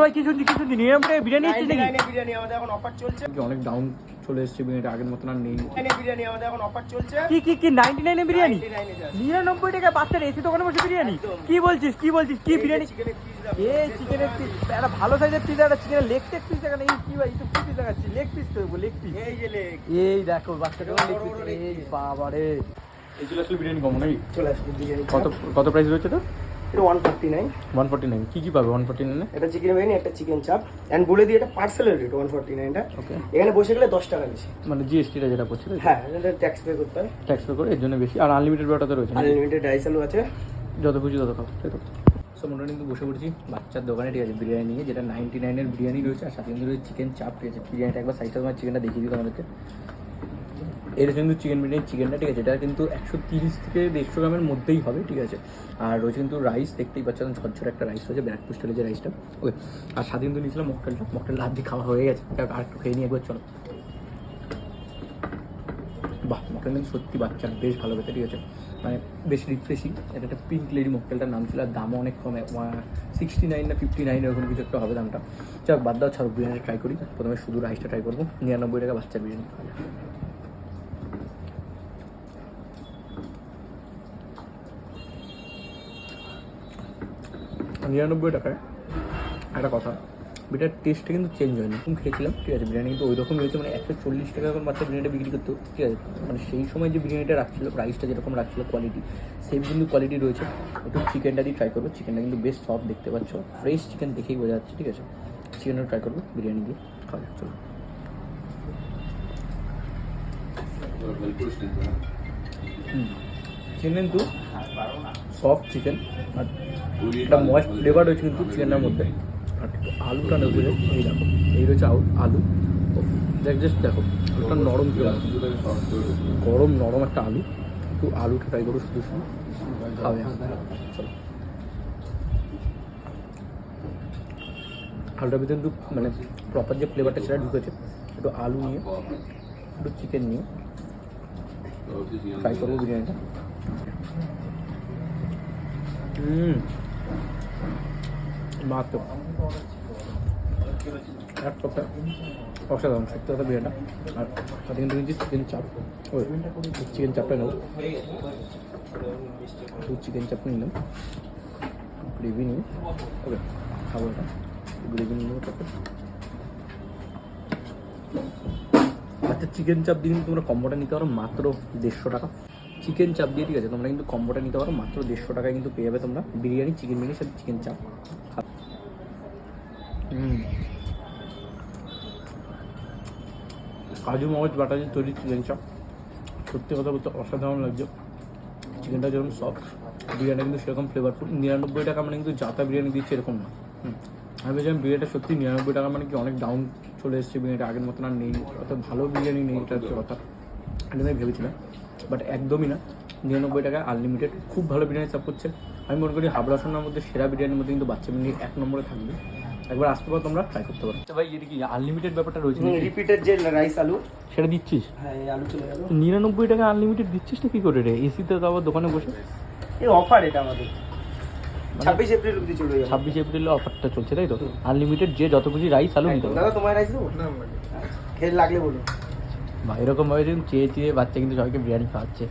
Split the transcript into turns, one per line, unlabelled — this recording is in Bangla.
ভাই কি শুনছি বিরিয়ানি
বিরিয়ানি আমাদের এখন অফার চলছে।
অনেক ডাউন চলে এসেছে বিরিয়ানিটা, আগের মতন আর নেই।
বিরিয়ানি আমাদের এখন অফার চলছে।
কি 99 এ বিরিয়ানি?
99
টাকা বাচ্চার এসি দোকানে বসে বিরিয়ানি? কি বলছিস কি বিরিয়ানি? এই চিকেনের পিস, একটা ভালো সাইজের পিস, একটা চিকেনের লেগ পিস দেখান। এই কি ভাই, তো কি পিস দেখাচ্ছি? লেগ পিস তো, লেগ পিস।
এই যে লেগ,
এই দেখো বাচ্চাটা লেগ পিস। এই বাবারে, এই চলে আসলে বিরিয়ানি কম নাকি?
চলে আসবে বিরিয়ানি।
কত প্রাইস রয়েছে তো?
এটা 149।
কি পাবে 149 এ?
এটা চিকেন বিরিয়ানি, একটা চিকেন চাপ, এন্ড বলে দিই এটা পার্সেলের রেট 149 টা।
ওকে,
এখানে বসে গেলে 10 টাকা বেশি,
মানে জিএসটি টা যেটা পড়ছে।
হ্যাঁ, এটা ট্যাক্স পে করতে হয়,
ট্যাক্স পে করে এর জন্য বেশি। আর আনলিমিটেড ব্যাপারটা তো রয়েছে,
আনলিমিটেড রাইস আলু আছে,
যত খুশি তত খাও, তাই তো? সো মোটামুটি কিন্তু বসে পড়েছি বাচ্চার দোকানে, ঠিক আছে, বিরিয়ানি নিয়ে, যেটা 99 এর বিরিয়ানি রয়েছে, আর সাথে কিন্তু রয়েছে চিকেন চাপ, ঠিক আছে। বিরিয়ানিটা একবার সাইজটা তোমার চিকেনটা দেখিয়ে দিই তোমাদেরকে। এর কিন্তু চিকেন বিরিয়ানি চিকেনটা, ঠিক আছে, এটা কিন্তু 130 থেকে 150 গ্রামের মধ্যেই হবে, ঠিক আছে। আর রয়েছে কিন্তু রাইস, দেখতেই পাচ্ছেন ঝরঝরে একটা রাইস রয়েছে, ব্যারাকপুর স্টাইলের যে রাইসটা, ওকে। আর সাথে কিন্তু নিয়েছিলাম মকটেলটা হাত দিয়ে খাওয়া হয়ে গেছে, আর একটু খেয়ে নিয়ে একবার চলো। বাহ, মকটেল কিন্তু সত্যি বাচ্চার বেশ ভালো খেতে, ঠিক আছে, মানে বেশ রিফ্রেশিং। এটা একটা পিঙ্ক লেডি মকটেলটার নাম ছিল, আর দামও অনেক কমে, 69 না 59 এরকম কিছু একটা হবে দামটা। যাক বাদ দাও, ছাড়ো, বিরিয়ানি ট্রাই করি। প্রথমে শুধু রাইসটা ট্রাই করবো। 99 টাকা বাচ্চার বিরিয়ানি। টাকায় একটা কথা, বিটার টেস্টটা কিন্তু চেঞ্জ হয়নি। তুমি খেয়েছিলাম, ঠিক আছে, বিরিয়ানি কিন্তু ওই রকমই হয়েছে, মানে 140 টাকা এখন বাচ্চা বিরিয়ানিটা বিক্রি করতো, ঠিক আছে। মানে সেই সময় যে বিরিয়ানিটা রাখছিল, রাইসটা যেরকম রাখছিল, কোয়ালিটি সেম কিন্তু কোয়ালিটি রয়েছে। একটু চিকেনটা দিয়ে ট্রাই করবো। চিকেনটা কিন্তু বেশ সফট, দেখতে পাচ্ছ, ফ্রেশ চিকেন দেখেই বোঝা যাচ্ছে, ঠিক আছে। চিকেনটা ট্রাই করবো বিরিয়ানি দিয়ে, খাওয়া যাক, চলো। চিকেন কিন্তু সফট চিকেন, আর একটা ময়েস্ট ফ্লেভার রয়েছে কিন্তু চিকেনের মধ্যে। আর একটু আলুটা নেব, এই দেখো, এই রয়েছে আলু, জাস্ট দেখো আলুটা নরম, গরম নরম একটা আলু। একটু আলুটা ট্রাই করো, শুধু খাবে, চলো। আলুটার ভিতরে কিন্তু মানে প্রপার যে ফ্লেভারটা সেটা ঢুকেছে। একটু আলু নিয়ে, একটু চিকেন নিয়ে ট্রাই করবো বিরিয়ানিটা। মাত্র এক কথা অসাধারণ, সত্যি কথা বিরিয়ানিটা। আর সাথে কিন্তু চিকেন চাপ, ওই চিকেন চাপটা নেব, চিকেন চাপ নিলাম, গ্রেভি নিয়ে, ওকে, খাবো এটা, গ্রেভি নিয়ে নেবো তারপর। আচ্ছা, চিকেন চাপ দিয়ে কিন্তু তোমরা কম্বোটা নিতে পারো মাত্র 150 টাকা। চিকেন চাপ দিয়ে, ঠিক আছে, তোমরা কিন্তু কম্বোটা নিতে পারো মাত্র 150 টাকায় কিন্তু পেয়ে যাবে তোমরা বিরিয়ানি, চিকেন বিরিয়ানির সাথে চিকেন চাপ। কাজু মগজ বাটা দিয়ে তৈরি চিকেন চাপ, সত্যি কথা বলতে অসাধারণ লাগছে। চিকেনটা যেরকম সফট, বিরিয়ানিটা কিন্তু সেরকম ফ্লেভারফুল। 99 টাকা মানে কিন্তু যাতা বিরিয়ানি দিচ্ছে এরকম না। আমি ভেবেছিলাম বিরিয়ানিটা সত্যি 99 টাকা মানে কি অনেক ডাউন চলে এসেছে, বিরিয়ানিটা আগের মতন আর নেই, অত ভালো বিরিয়ানি নেই, এটা হচ্ছে কথা। আমি ভেবেছিলাম, বাট একদমই না। 99 টাকা আনলিমিটেড, খুব ভালো বিরিয়ানি সার্ভ করছে। আমি মনে করি হাবড়া সোনার মধ্যে সেরা বিরিয়ানির মধ্যে কিন্তু বাচ্চা বিরিয়ানি 1 নম্বরে থাকবে। একবার আসতে পারো, তোমরা ট্রাই করতে পারো। ভাই এটা কি আনলিমিটেড ব্যাপারটা রয়েছে?
রিপিটেড যে রাইস আলু
সেটা দিচ্ছিস?
হ্যাঁ, এই আলু চলে গেল।
99 টাকা আনলিমিটেড দিচ্ছিস না কি করে রে? এসিতে তো আবার দোকানে বসে।
এই অফার এটা আমাদের 26 এপ্রিল অবধি চলে যাবে।
26 এপ্রিলে অফারটা চলছে, তাই তো? আনলিমিটেড যে যত খুশি রাইস আলু নিতে পারো।
দাদা তোমার রাইস দেবো না, খেয়ে লাগলে বলো।
বা এরকম ভাবে চেয়ে বাচ্চা কিন্তু সবাইকে বিরিয়ানি খাওয়াচ্ছে।